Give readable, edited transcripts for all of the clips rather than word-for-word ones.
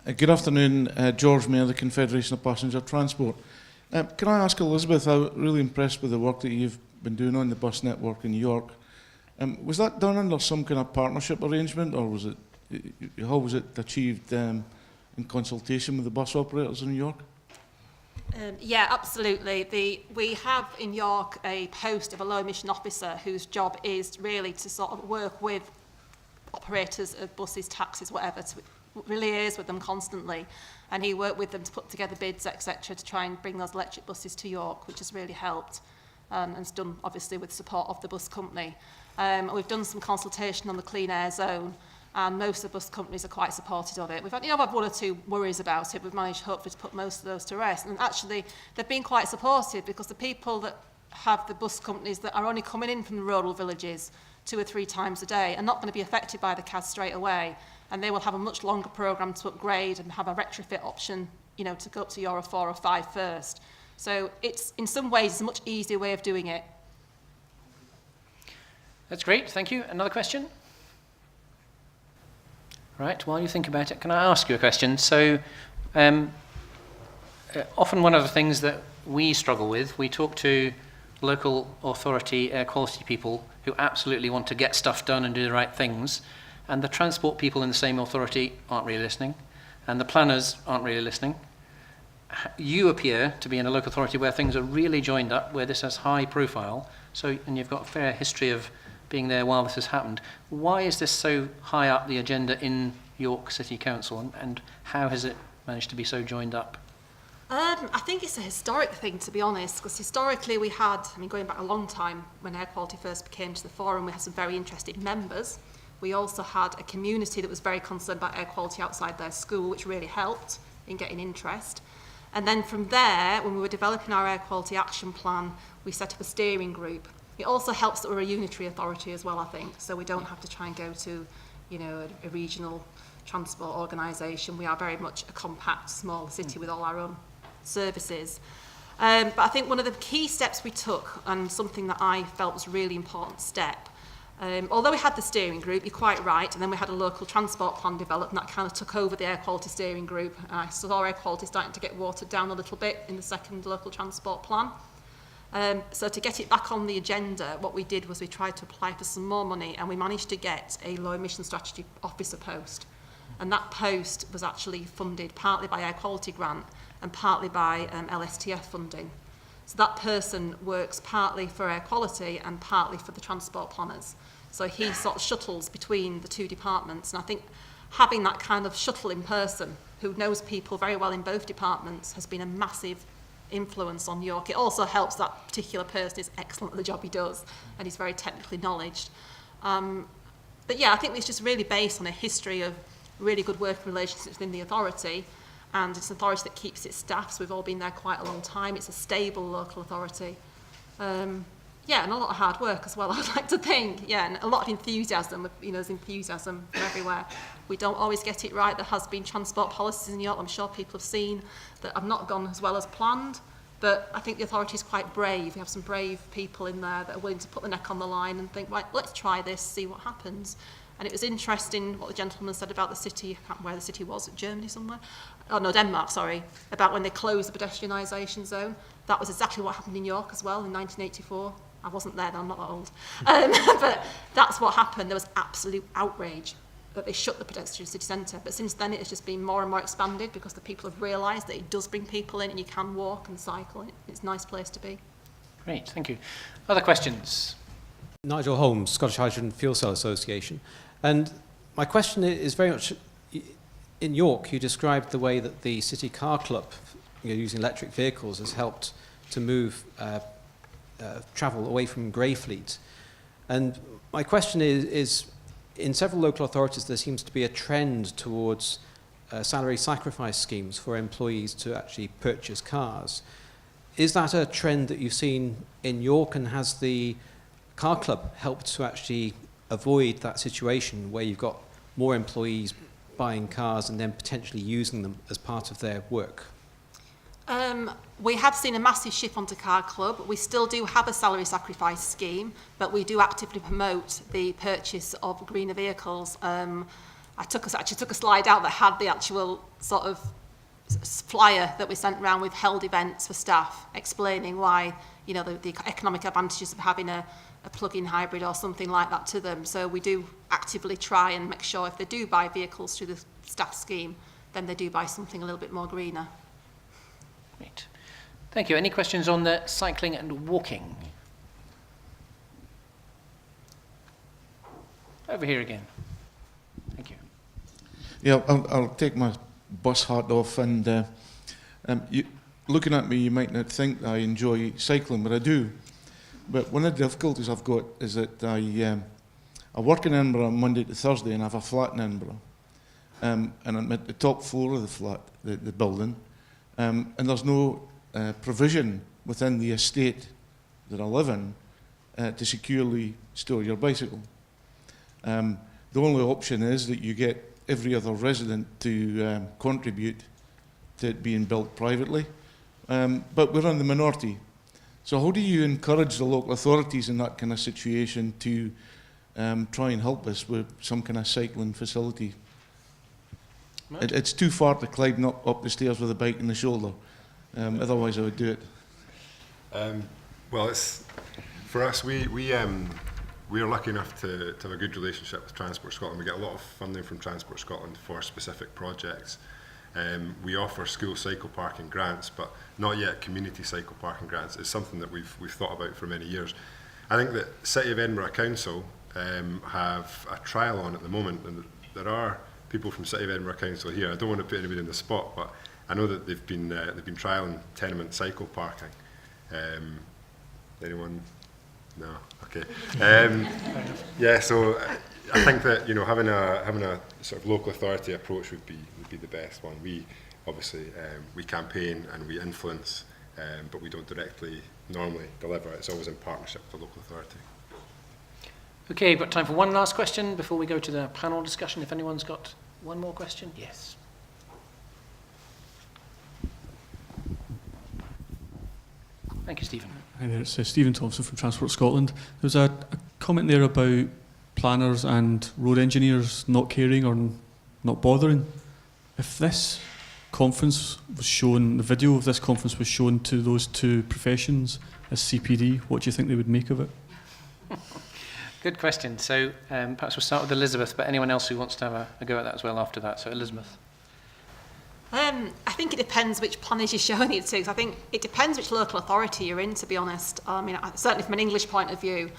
Good afternoon, George Mayer, the Confederation of Passenger Transport. Can I ask Elizabeth, I'm really impressed with the work that you've been doing on the bus network in York. Was that done under some kind of partnership arrangement, or was it, how was it achieved in consultation with the bus operators in York? Yeah, absolutely. We have in York a post of a low emission officer whose job is really to sort of work with operators of buses, taxis, whatever, to liaise with them constantly, and he worked with them to put together bids, etc., to try and bring those electric buses to York, which has really helped, and it's done obviously with support of the bus company. We've done some consultation on the clean air zone, and most of the bus companies are quite supportive of it. We've had, had one or two worries about it. We've managed hopefully to put most of those to rest, and actually they've been quite supportive, because the people that have the bus companies that are only coming in from the rural villages 2 or 3 times a day are not going to be affected by the CAS straight away, and they will have a much longer programme to upgrade and have a retrofit option, to go up to Euro 4 or 5 first. So it's, in some ways, it's a much easier way of doing it. That's great, thank you. Another question? Right, while you think about it, can I ask you a question? So, often one of the things that we struggle with, we talk to local authority air quality people who absolutely want to get stuff done and do the right things, and the transport people in the same authority aren't really listening, and the planners aren't really listening. You appear to be in a local authority where things are really joined up, where this has high profile, and you've got a fair history of being there while this has happened. Why is this so high up the agenda in York City Council, and how has it managed to be so joined up? I think it's a historic thing, to be honest, because historically we had, going back a long time, when air quality first came to the forum, we had some very interested members. We also had a community that was very concerned about air quality outside their school, which really helped in getting interest. And then from there, when we were developing our air quality action plan, we set up a steering group. It also helps that we're a unitary authority as well, I think, so we don't have to try and go to, a regional transport organisation. We are very much a compact, small city with all our own services. But I think one of the key steps we took, and something that I felt was a really important step, although we had the steering group, you're quite right, and then we had a local transport plan developed, and that kind of took over the air quality steering group. I saw air quality starting to get watered down a little bit in the second local transport plan. So to get it back on the agenda, what we did was we tried to apply for some more money, and we managed to get a low emission strategy officer post. And that post was actually funded partly by air quality grant and partly by LSTF funding. So that person works partly for air quality and partly for the transport planners. So he sort of shuttles between the two departments. And I think having that kind of shuttling person who knows people very well in both departments has been a massive influence on York. It also helps that particular person is excellent at the job he does, and he's very technically knowledged. But yeah, I think it's just really based on a history of really good working relationships within the authority, and it's an authority that keeps its staff, so we've all been there quite a long time. It's a stable local authority. Yeah, and a lot of hard work as well, I'd like to think. Yeah, and a lot of enthusiasm, there's enthusiasm from everywhere. We don't always get it right. There has been transport policies in York, I'm sure people have seen, that have not gone as well as planned, but I think the authority is quite brave. We have some brave people in there that are willing to put the neck on the line and think, right, let's try this, see what happens. And it was interesting what the gentleman said about the city, I can't remember where the city was, Germany somewhere? Oh no, Denmark, sorry, about when they closed the pedestrianisation zone. That was exactly what happened in York as well in 1984. I wasn't there then, I'm not that old. But that's what happened. There was absolute outrage that they shut the pedestrian city centre. But since then, it has just been more and more expanded because the people have realised that it does bring people in and you can walk and cycle. And it's a nice place to be. Great, thank you. Other questions? Nigel Holmes, Scottish Hydrogen Fuel Cell Association. And my question is very much, in York, you described the way that the City Car Club, using electric vehicles, has helped to move travel away from grey fleet. And my question is, in several local authorities, there seems to be a trend towards salary sacrifice schemes for employees to actually purchase cars. Is that a trend that you've seen in York, and has the Car Club helped to actually avoid that situation where you've got more employees buying cars and then potentially using them as part of their work? We have seen a massive shift onto Car Club. We still do have a salary sacrifice scheme, but we do actively promote the purchase of greener vehicles. I actually took a slide out that had the actual sort of flyer that we sent around with held events for staff, explaining why, you know, the economic advantages of having a plug-in hybrid or something like that to them. So we do actively try and make sure if they do buy vehicles through the staff scheme, then they do buy something a little bit more greener. Great. Thank you. Any questions on the cycling and walking? Over here again. Thank you. Yeah, I'll take my bus hat off, and looking at me, you might not think I enjoy cycling, but I do. But one of the difficulties I've got is that I work in Edinburgh Monday to Thursday, and I have a flat in Edinburgh. And I'm at the top floor of the flat, the building, and there's no provision within the estate that I live in to securely store your bicycle. The only option is that you get every other resident to contribute to it being built privately, but we're in the minority. So how do you encourage the local authorities in that kind of situation to try and help us with some kind of cycling facility? It's too far to climb up the stairs with a bike in the shoulder. Otherwise I would do it. Well, it's, for us, we are lucky enough to have a good relationship with Transport Scotland. We get a lot of funding from Transport Scotland for specific projects. We offer school cycle parking grants, but not yet community cycle parking grants. It's something that we've thought about for many years. I think that City of Edinburgh Council have a trial on at the moment, and there are people from City of Edinburgh Council here. I don't want to put anybody in the spot, but I know that they've been trialling tenement cycle parking. Anyone? No. Okay. Yeah. So I think that, you know, having a sort of local authority approach would be the best one. We obviously we campaign and we influence, but we don't directly normally deliver. It's always in partnership with the local authority. Okay, we've got time for one last question before we go to the panel discussion. If anyone's got one more question, yes. Thank you, Stephen. Hi there, it's Stephen Thompson from Transport Scotland. There was a comment there about planners and road engineers not caring or not bothering. If this conference was shown, the video of this conference was shown to those two professions as CPD, what do you think they would make of it? Good question. So perhaps we'll start with Elizabeth, but anyone else who wants to have a go at that as well after that. So Elizabeth. I think it depends which planners you're showing it to. I think it depends which local authority you're in, to be honest. I mean, certainly from an English point of view,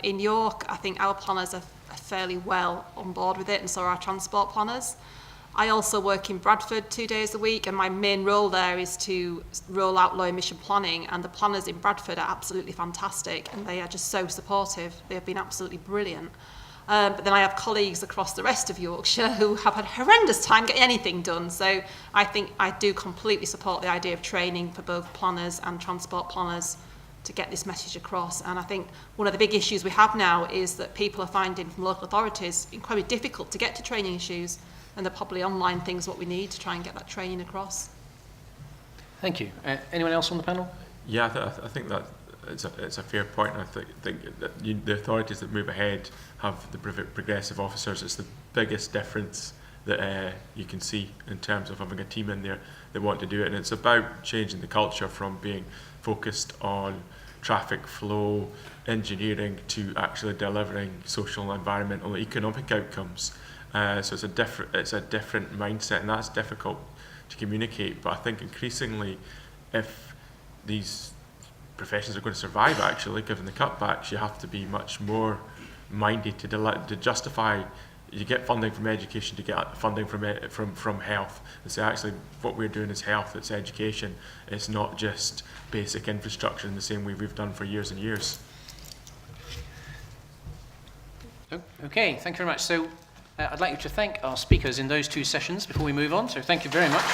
in York, I think our planners are fairly well on board with it, and so are our transport planners. I also work in Bradford 2 days a week, and my main role there is to roll out low emission planning, and the planners in Bradford are absolutely fantastic, and they are just so supportive. They have been absolutely brilliant. But then I have colleagues across the rest of Yorkshire who have had a horrendous time getting anything done. So I think I do completely support the idea of training for both planners and transport planners to get this message across. And I think one of the big issues we have now is that people are finding from local authorities incredibly difficult to get to training issues, and they're probably online things what we need to try and get that training across. Thank you. Anyone else on the panel? Yeah, I think that it's a fair point. I think that the authorities that move ahead have the progressive officers. It's the biggest difference that you can see in terms of having a team in there that want to do it. And it's about changing the culture from being focused on traffic flow, engineering, to actually delivering social, environmental, economic outcomes. So it's a different mindset, and that's difficult to communicate. But I think increasingly, if these professions are going to survive, actually, given the cutbacks, you have to be much more minded to justify. You get funding from education to get funding from health. And so actually what we're doing is health, it's education. It's not just basic infrastructure in the same way we've done for years and years. Okay, thank you very much. So I'd like you to thank our speakers in those two sessions before we move on. So thank you very much.